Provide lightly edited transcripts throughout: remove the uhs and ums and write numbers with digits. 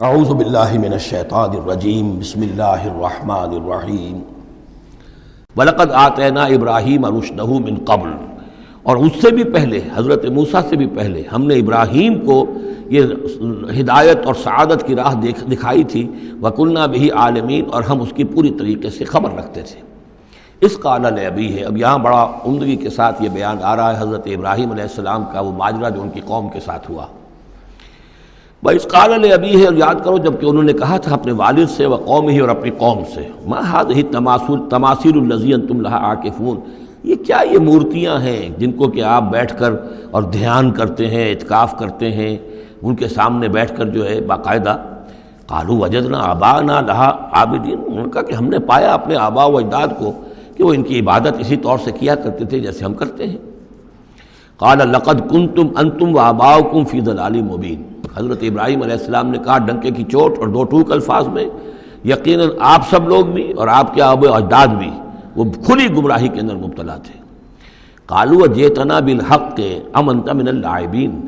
اعوذ باللہ من الشیطان الرجیم بسم اللہ الرحمن الرحیم وَلَقَدْ آتَيْنَا إِبْرَاهِيمَ رُشْدَهُ مِن قَبْلُ، اور اس سے بھی پہلے، حضرت موسیٰ سے بھی پہلے ہم نے ابراہیم کو یہ ہدایت اور سعادت کی راہ دکھائی تھی، وَكُنَّا بِهِ عَالِمِينَ، اور ہم اس کی پوری طریقے سے خبر رکھتے تھے۔ اس قال لأبیہ، اب یہاں بڑا عمدگی کے ساتھ یہ بیان آ رہا ہے حضرت ابراہیم علیہ السلام کا وہ ماجرا جو ان کی قوم کے ساتھ ہوا۔ وَإِذْ قَالَ لِأَبِيهِ، اور یاد کرو جب کہ انہوں نے کہا تھا اپنے والد سے، وَقَوْمِهِ، اور اپنی قوم سے، مَا هَذِهِ التَّمَاثِيلُ الَّتِي أَنْتُمْ لَهَا عَاكِفُونَ، یہ کیا یہ مورتیاں ہیں جن کو کہ آپ بیٹھ کر اور دھیان کرتے ہیں، اعتکاف کرتے ہیں، ان کے سامنے بیٹھ کر جو ہے باقاعدہ۔ قَالُوا وَجَدْنَا آبَاءَنَا لَهَا عَابِدِينَ، انہوں نے کہا کہ ہم نے پایا اپنے آباء و اجداد کو کہ وہ ان کی عبادت اسی طور سے کیا کرتے تھے جیسے ہم کرتے ہیں۔ قَالَ لَقَدْ كُنْتُمْ أَنْتُمْ وَآبَاؤُكُمْ فِي ضَلَالٍ مُبِينٍ، حضرت ابراہیم علیہ السلام نے کہا ڈنکے کی چوٹ اور دو ٹوک الفاظ میں، یقیناً آپ سب لوگ بھی اور آپ کے آباء و اجداد بھی وہ کھلی گمراہی کے اندر مبتلا تھے۔ قالوا جئتنا بالحق ام انت من اللاعبین،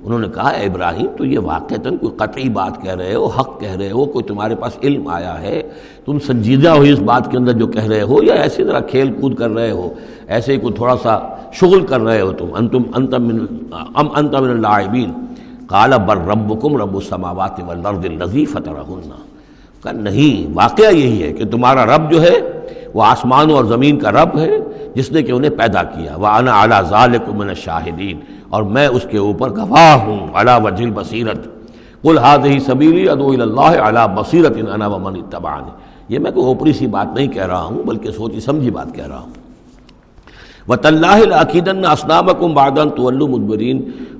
انہوں نے کہا اے ابراہیم تو یہ واقعتاً کوئی قطعی بات کہہ رہے ہو، حق کہہ رہے ہو، کوئی تمہارے پاس علم آیا ہے، تم سنجیدہ ہو اس بات کے اندر جو کہہ رہے ہو، یا ایسے ذرا کھیل کود کر رہے ہو، ایسے ہی کوئی تھوڑا سا شغل کر رہے ہو تم، ام انت من اللاعبین۔ قال بل ربکم رب السماوات والارض الذی فطرہن، کہ نہیں واقعہ یہی ہے کہ تمہارا رب جو ہے وہ آسمانوں اور زمین کا رب ہے جس نے کہ انہیں پیدا کیا، وَأَنَا عَلَىٰ ذَلِكُم مِّنَ الشَّاهِدِينَ، اور میں اس کے اوپر گواہ ہوں، عَلَىٰ وَجْهِ الْبَصِيرَةِ قُلْ هَٰذِهِ سَبِيلِي أَدْعُو إِلَى اللَّهِ عَلَىٰ بَصِيرَةٍ أَنَا وَمَنِ اتَّبَعَنِي، یہ میں کوئی اوپری سی بات نہیں کہہ رہا ہوں بلکہ سوچی سمجھی بات کہہ رہا ہوں۔ وَتَاللَّهِ لَأَكِيدَنَّ أَصْنَامَكُمْ بَعْدَ أَن تُوَلُّوا مُدْبِرِينَ،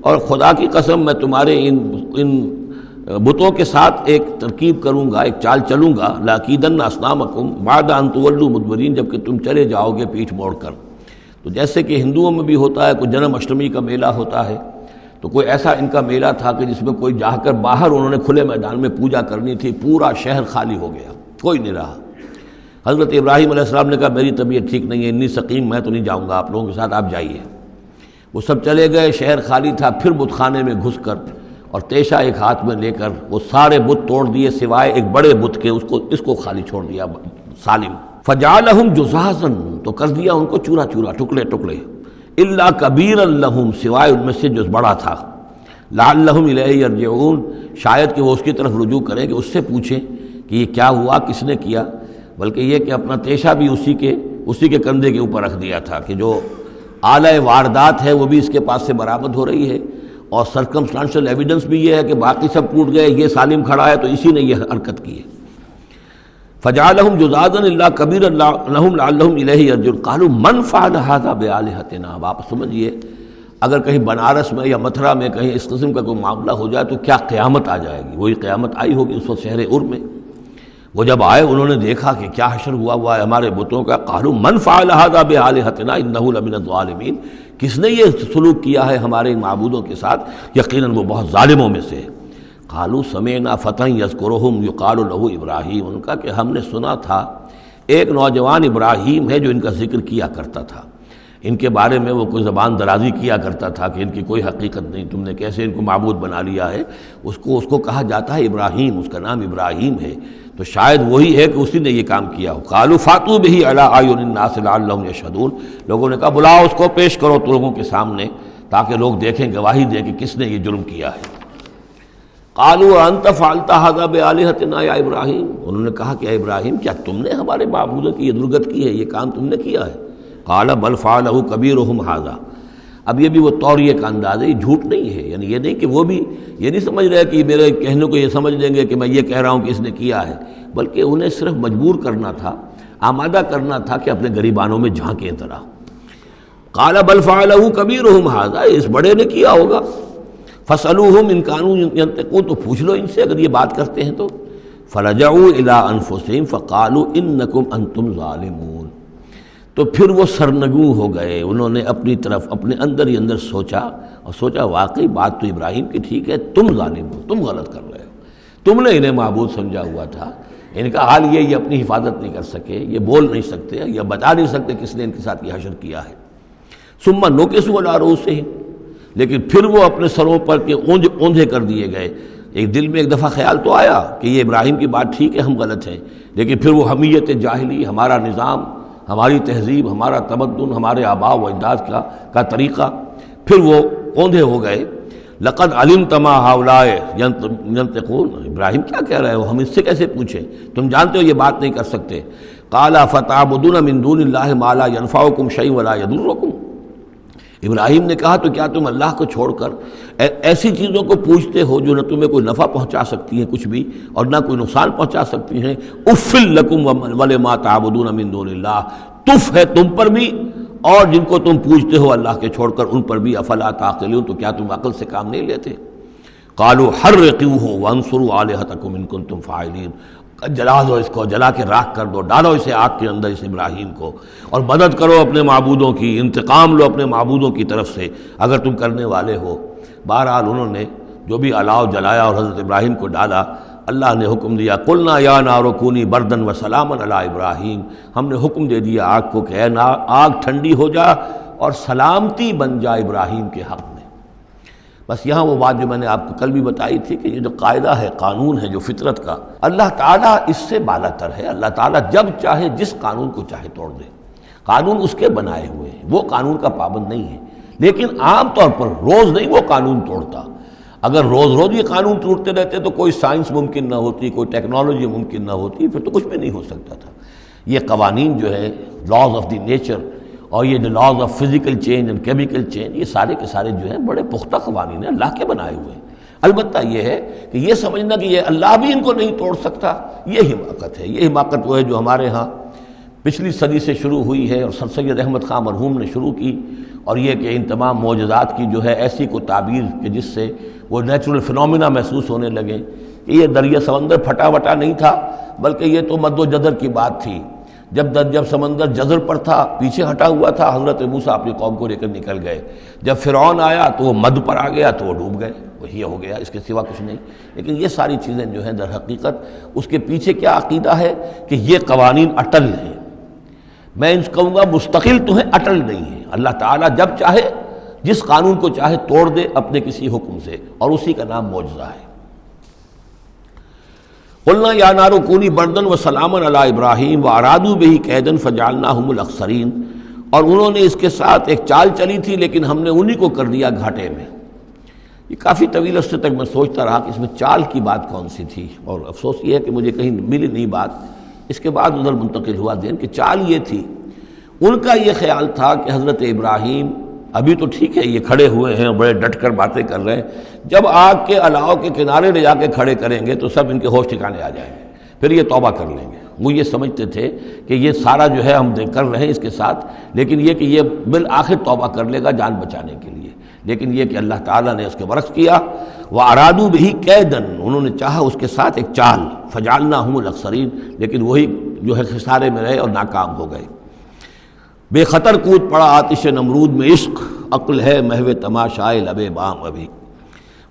اور خدا کی قسم میں تمہارے ان بتوں کے ساتھ ایک ترکیب کروں گا، ایک چال چلوں گا، لَأَكِيدَنَّ أَصْنَامَكُمْ بَعْدَ أَن تُوَلُّوا مُدْبِرِينَ، جب کہ تم چلے جاؤ گے پیٹھ موڑ کر۔ تو جیسے کہ ہندوؤں میں بھی ہوتا ہے، کوئی جنم اشٹمی کا میلہ ہوتا ہے، تو کوئی ایسا ان کا میلہ تھا کہ جس میں کوئی جا کر باہر انہوں نے کھلے میدان میں پوجا کرنی تھی، پورا شہر خالی ہو گیا، کوئی نہیں رہا۔ حضرت ابراہیم علیہ السلام نے کہا میری طبیعت ٹھیک نہیں ہے، انی سقیم، میں تو نہیں جاؤں گا آپ لوگوں کے ساتھ، آپ جائیے۔ وہ سب چلے گئے، شہر خالی تھا، پھر بت خانے میں گھس کر اور تیشہ ایک ہاتھ میں لے کر وہ سارے بت توڑ دیے سوائے ایک بڑے بت کے، اس کو خالی چھوڑ دیا سالم۔ فجعلہم جذاذا، تو کر دیا ان کو چورا چورا، ٹکڑے ٹکڑے، الا کبیرا لہم، سوائے ان میں سے جو بڑا تھا، لعلہم الیہ یرجعون، شاید کہ وہ اس کی طرف رجوع کریں، کہ اس سے پوچھیں کہ یہ کیا ہوا، کس نے کیا، بلکہ یہ کہ اپنا تیشہ بھی اسی کے کندھے کے اوپر رکھ دیا تھا کہ جو آلہ واردات ہے وہ بھی اس کے پاس سے برآمد ہو رہی ہے، اور سرکمسٹانشل ایویڈنس بھی یہ ہے کہ باقی سب ٹوٹ گئے، یہ سالم کھڑا ہے تو اسی نے یہ حرکت کی ہے۔ فجعلہم جذاذا الا کبیرا لہم لعلہم الیہ یرجعون قالوا من فعل ھذا بآلہتنا، اب آپ سمجھیے اگر کہیں بنارس میں یا متھرا میں کہیں اس قسم کا کوئی معاملہ ہو جائے تو کیا قیامت آ جائے گی۔ وہی قیامت آئی ہوگی اس وقت شہر ار میں۔ وہ جب آئے انہوں نے دیکھا کہ کیا حشر ہوا ہے ہمارے بتوں کا، قالوا من فعل ھذا بآلہتنا انہ لمن الظالمین، کس نے یہ سلوک کیا ہے ہمارے معبودوں کے ساتھ، یقیناً وہ بہت ظالموں میں سے ہے۔ قالوا سمعنا فتى يذكرهم يقال له ابراہیم، ان کا کہ ہم نے سنا تھا ایک نوجوان ابراہیم ہے جو ان کا ذکر کیا کرتا تھا، ان کے بارے میں وہ کوئی زبان درازی کیا کرتا تھا کہ ان کی کوئی حقیقت نہیں، تم نے کیسے ان کو معبود بنا لیا ہے، اس کو کہا جاتا ہے ابراہیم، اس کا نام ابراہیم ہے، تو شاید وہی ہے کہ اسی نے یہ کام کیا ہو۔ قالوا فاتوا به على اعین الناس لعلهم يشهدون، لوگوں نے کہا بلاؤ اس کو، پیش کرو تو لوگوں کے سامنے تاکہ لوگ دیکھیں، گواہی دیں کہ کس نے یہ جرم کیا ہے۔ قالوا انت فعلت هذا بآلهتنا یا ابراہیم، انہوں نے کہا کہ اے ابراہیم کیا تم نے ہمارے معبودوں کی یہ درگت کی ہے، یہ کام تم نے کیا ہے؟ قال بل فعله كبيرهم هذا، اب یہ بھی وہ توریہ کا انداز ہے، یہ جھوٹ نہیں ہے، یعنی یہ نہیں کہ وہ بھی یہ نہیں سمجھ رہے کہ میرے کہنے کو یہ سمجھ لیں گے کہ میں یہ کہہ رہا ہوں کہ اس نے کیا ہے، بلکہ انہیں صرف مجبور کرنا تھا، آمادہ کرنا تھا کہ اپنے گریبانوں میں جھانکیں طرح۔ قال بل فعله كبيرهم هذا، اس بڑے نے کیا ہوگا، فاسألوهم ان كانوا ينطقون، تو پوچھ لو ان سے اگر یہ بات کرتے ہیں تو۔ فرجعوا الى انفسهم فقالوا انكم انتم ظالمون، تو پھر وہ سرنگوں ہو گئے، انہوں نے اپنی طرف اپنے اندر ہی اندر سوچا، اور سوچا واقعی بات تو ابراہیم کی ٹھیک ہے، تم ظالم ہو، تم غلط کر رہے ہو، تم نے انہیں معبود سمجھا ہوا تھا۔ ان کا حال یہ اپنی حفاظت نہیں کر سکے، یہ بول نہیں سکتے، یا بتا نہیں سکتے کس نے ان کے ساتھ یہ حشر کیا ہے۔ ثم نکسوا علی رؤوسہم، لیکن پھر وہ اپنے سروں پر کے اوندھے کر دیے گئے، ایک دل میں ایک دفعہ خیال تو آیا کہ یہ ابراہیم کی بات ٹھیک ہے، ہم غلط ہیں، لیکن پھر وہ حمیت جاہلی، ہمارا نظام، ہماری تہذیب، ہمارا تمدن، ہمارے آباء و اجداد کا طریقہ، پھر وہ اوندھے ہو گئے۔ لقد علمت ما ہؤلاء ينطقون، ابراہیم کیا کہہ رہے ہو، ہم اس سے کیسے پوچھیں، تم جانتے ہو یہ بات نہیں کر سکتے۔ قال فتعبدون من دون اللہ ما لا ينفعكم شيئا ولا يضركم، ابراہیم نے کہا تو کیا تم اللہ کو چھوڑ کر ایسی چیزوں کو پوچھتے ہو جو نہ تمہیں کوئی نفع پہنچا سکتی ہیں کچھ بھی، اور نہ کوئی نقصان پہنچا سکتی ہیں؟ اف لکم ولما تعبدون من دون اللہ، تف ہے تم پر بھی اور جن کو تم پوچھتے ہو اللہ کے چھوڑ کر ان پر بھی، افلا تعقلون، تو کیا تم عقل سے کام نہیں لیتے؟ قالوا حرقوه وانصروا آلهتكم ان کنتم فاعلین، جلا دو اس کو، جلا کے راکھ کر دو، ڈالو اسے آگ کے اندر اس ابراہیم کو، اور مدد کرو اپنے معبودوں کی، انتقام لو اپنے معبودوں کی طرف سے اگر تم کرنے والے ہو۔ بہرحال انہوں نے جو بھی الاؤ جلایا اور حضرت ابراہیم کو ڈالا، اللہ نے حکم دیا قلنا یا نار کونی بردن و سلاما علی ابراہیم، ہم نے حکم دے دیا آگ کو کہ اے آگ ٹھنڈی ہو جا اور سلامتی بن جا ابراہیم کے حق میں۔ بس یہاں وہ بات جو میں نے آپ کو کل بھی بتائی تھی کہ یہ جو قاعدہ ہے، قانون ہے جو فطرت کا، اللہ تعالیٰ اس سے بالا تر ہے، اللہ تعالیٰ جب چاہے جس قانون کو چاہے توڑ دے، قانون اس کے بنائے ہوئے ہیں، وہ قانون کا پابند نہیں ہے، لیکن عام طور پر روز نہیں وہ قانون توڑتا۔ اگر روز روز یہ قانون ٹوٹتے رہتے تو کوئی سائنس ممکن نہ ہوتی، کوئی ٹیکنالوجی ممکن نہ ہوتی، پھر تو کچھ بھی نہیں ہو سکتا تھا۔ یہ قوانین جو ہے، لاز آف دی نیچر، اور یہ جو laws of physical change and chemical change, یہ سارے کے سارے جو ہیں بڑے پختہ قوانین ہیں، اللہ کے بنائے ہوئے ہیں۔ البتہ یہ ہے کہ یہ سمجھنا کہ یہ اللہ بھی ان کو نہیں توڑ سکتا، یہ حماقت ہے۔ یہ حماقت وہ ہے جو ہمارے ہاں پچھلی صدی سے شروع ہوئی ہے اور سر سید احمد خان مرحوم نے شروع کی، اور یہ کہ ان تمام معجزات کی جو ہے ایسی کو تعبیر کہ جس سے وہ نیچرل فنومینا محسوس ہونے لگے کہ یہ دریا سمندر پھٹا وٹا نہیں تھا، بلکہ یہ تو مد و جزر کی بات تھی۔ جب سمندر جزر پر تھا، پیچھے ہٹا ہوا تھا، حضرت موسیٰ اپنی قوم کو لے کر نکل گئے۔ جب فرعون آیا تو وہ مد پر آ گیا تو وہ ڈوب گئے، وہی ہو گیا، اس کے سوا کچھ نہیں۔ لیکن یہ ساری چیزیں جو ہیں در حقیقت اس کے پیچھے کیا عقیدہ ہے کہ یہ قوانین اٹل ہیں، میں ان کہوں گا مستقل تو ہیں، اٹل نہیں ہیں۔ اللہ تعالیٰ جب چاہے جس قانون کو چاہے توڑ دے اپنے کسی حکم سے، اور اسی کا نام معجزہ ہے۔ قلنا یا نار کونی بردن و سلاما علی ابراہیم وارادوا بہ کیدا فجعلناہم الاخسرین، اور انہوں نے اس کے ساتھ ایک چال چلی تھی لیکن ہم نے انہی کو کر دیا گھاٹے میں۔ یہ کافی طویل عرصے تک میں سوچتا رہا کہ اس میں چال کی بات کون سی تھی، اور افسوس یہ ہے کہ مجھے کہیں ملی نہیں بات۔ اس کے بعد ادھر منتقل ہوا ذہن کہ چال یہ تھی، ان کا یہ خیال تھا کہ حضرت ابراہیم ابھی تو ٹھیک ہے یہ کھڑے ہوئے ہیں، بڑے ڈٹ کر باتیں کر رہے ہیں، جب آگ کے الاؤ کے کنارے لے جا کے کھڑے کریں گے تو سب ان کے ہوش ٹھکانے آ جائیں گے، پھر یہ توبہ کر لیں گے۔ وہ یہ سمجھتے تھے کہ یہ سارا جو ہے ہم کر رہے ہیں اس کے ساتھ، لیکن یہ کہ یہ بالآخر توبہ کر لے گا جان بچانے کے لیے۔ لیکن یہ کہ اللہ تعالیٰ نے اس کے برعکس کیا، وَأَرَادُوا بِهِ كَيْدًا، انہوں نے چاہا اس کے ساتھ ایک چال، فَجَعَلْنَاهُمُ الْأَخْسَرِينَ، لیکن وہی جو ہے خسارے میں رہے اور ناکام ہو گئے۔ بے خطر کود پڑا آتش نمرود میں عشق، عقل ہے محو تماشائے لب بام ابھی۔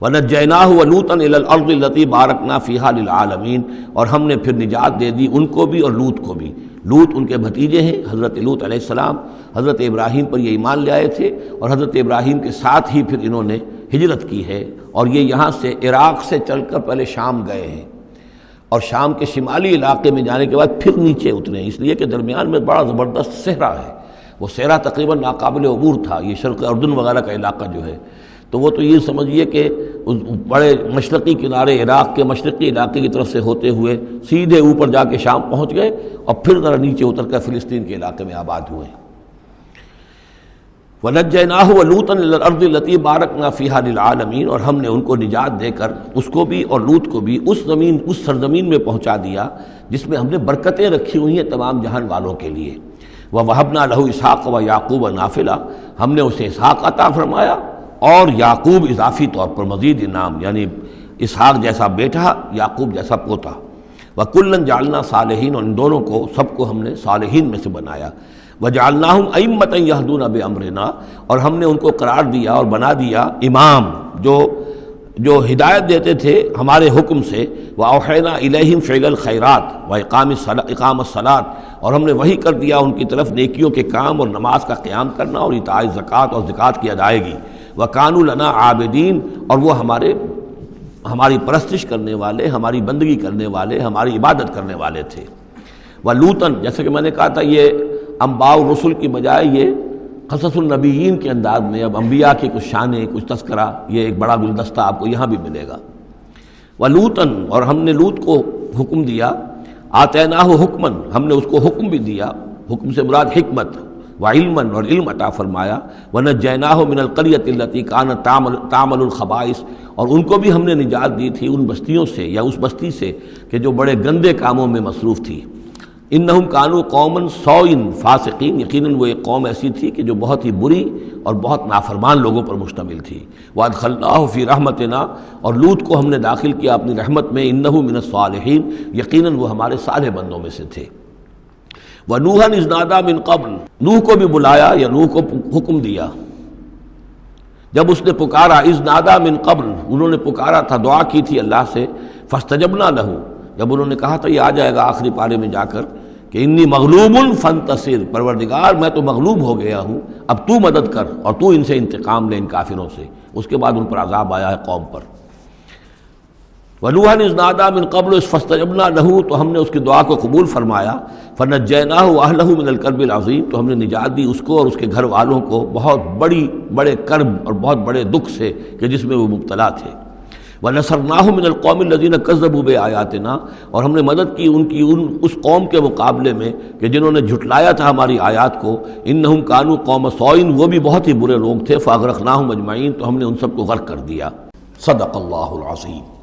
وَنَجَّيْنَاهُ وَلُوطًا إِلَى الْأَرْضِ الَّتِي بَارَكْنَا فِيهَا لِلْعَالَمِينَ، اور ہم نے پھر نجات دے دی ان کو بھی اور لوط کو بھی۔ لوط ان کے بھتیجے ہیں، حضرت لوط علیہ السلام حضرت ابراہیم پر یہ ایمان لے آئے تھے، اور حضرت ابراہیم کے ساتھ ہی پھر انہوں نے ہجرت کی ہے، اور یہ یہاں سے عراق سے چل کر پہلے شام گئے ہیں، اور شام کے شمالی علاقے میں جانے کے بعد پھر نیچے اترے ہیں، اس لیے کہ درمیان میں بڑا زبردست صحرا ہے۔ وہ صحرا تقریباً ناقابل عبور تھا، یہ شرق اردن وغیرہ کا علاقہ جو ہے، تو وہ تو یہ سمجھیے کہ بڑے مشرقی کنارے عراق کے مشرقی علاقے کی طرف سے ہوتے ہوئے سیدھے اوپر جا کے شام پہنچ گئے، اور پھر ذرا نیچے اتر کر فلسطین کے علاقے میں آباد ہوئے۔ وَنَجَّيْنَاهُ وَلُوطًا إِلَى الْأَرْضِ الَّتِي بَارَكْنَا فِيهَا لِلْعَالَمِينَ، اور ہم نے ان کو نجات دے کر اس کو بھی اور لوط کو بھی اس سرزمین میں پہنچا دیا جس میں ہم نے برکتیں رکھی ہوئی ہیں تمام جہان والوں کے لیے۔ وَوَهَبْنَا لَهُ إِسْحَاقَ وَيَعْقُوبَ نَافِلَةً، ہم نے اسے اسحاق عطا فرمایا اور یعقوب اضافی طور پر مزید انعام، یعنی اسحاق جیسا بیٹا، یعقوب جیسا پوتا۔ وَكُلًّا جَعَلْنَا صَالِحِينَ، اور ان دونوں کو سب کو ہم نے صالحین میں سے بنایا۔ وَجَعَلْنَاهُمْ أَئِمَّةً يَهْدُونَ بِأَمْرِنَا، اور ہم نے ان کو قرار دیا اور بنا دیا امام جو ہدایت دیتے تھے ہمارے حکم سے۔ وَأَوْحَيْنَا إِلَيْهِمْ فِعْلَ الْخَيْرَاتِ وَإِقَامَ الصَّلَاةِ، اور ہم نے وحی کر دیا ان کی طرف نیکیوں کے کام اور نماز کا قیام کرنا اور ایتاء زکوٰۃ اور زکوٰۃ کی ادائیگی۔ وَكَانُوا لَنَا عَابِدِينَ، اور وہ ہماری پرستش کرنے والے، ہماری بندگی کرنے والے، ہماری عبادت کرنے والے تھے۔ وَلُوطًا، جیسے کہ میں نے کہا تھا یہ انباء الرسل کی بجائے یہ قصص النبیین کے انداز میں اب انبیاء کی کچھ شانیں، کچھ تذکرہ، یہ ایک بڑا گلدستہ آپ کو یہاں بھی ملے گا۔ وَلُوطًا، اور ہم نے لوط کو حکم دیا، آتیناہ حکماً، ہم نے اس کو حکم بھی دیا، حکم سے مراد حکمت، وعلماً، اور علم عطا فرمایا، وَنَجَّيْنَاهُ مِنَ الْقَرْيَةِ الَّتِي كَانَتْ تَعْمَلُ الْخَبَائِثَ، اور ان کو بھی ہم نے نجات دی تھی ان بستیوں سے یا اس بستی سے کہ جو بڑے گندے کاموں میں مصروف تھی۔ انہم کانوا قوما سوء فاسقین، یقیناً وہ ایک قوم ایسی تھی کہ جو بہت ہی بری اور بہت نافرمان لوگوں پر مشتمل تھی۔ وادخلناہ فی رحمتنا، اور لوط کو ہم نے داخل کیا اپنی رحمت میں، انہ من الصالحین، یقیناً وہ ہمارے صالح بندوں میں سے تھے۔ ونوحا اذ نادی من قبل، نوح کو بھی بلایا یا نوح کو حکم دیا جب اس نے پکارا، اذ نادی من قبل، انہوں نے پکارا تھا، دعا کی تھی اللہ سے، فاستجبنا لہ، جب انہوں نے کہا تھا، یہ آ جائے گا آخری پارے میں جا کر کہ انی مغلوب فانتصر، پروردگار میں تو مغلوب ہو گیا ہوں، اب تو مدد کر اور تو ان سے انتقام لے، ان کافروں سے۔ اس کے بعد ان پر عذاب آیا ہے قوم پر۔ وَنُوحًا اذ نادى من قبل فاستجبنا له، تو ہم نے اس کی دعا کو قبول فرمایا، فنجیناہ واہلہ من الکرب العظیم، تو ہم نے نجات دی اس کو اور اس کے گھر والوں کو بہت بڑے کرب اور بہت بڑے دکھ سے کہ جس میں وہ مبتلا تھے۔ وَنَصَرْنَاهُ مِنَ الْقَوْمِ الَّذِينَ كَذَّبُوا بِآيَاتِنَا، اور ہم نے مدد کی اس قوم کے مقابلے میں کہ جنہوں نے جھٹلایا تھا ہماری آیات کو، إِنَّهُمْ كَانُوا قَوْمَ سَوْءٍ، وہ بھی بہت ہی برے لوگ تھے، فَأَغْرَقْنَاهُمْ أَجْمَعِينَ، تو ہم نے ان سب کو غرق کر دیا۔ صدق اللہ العظیم۔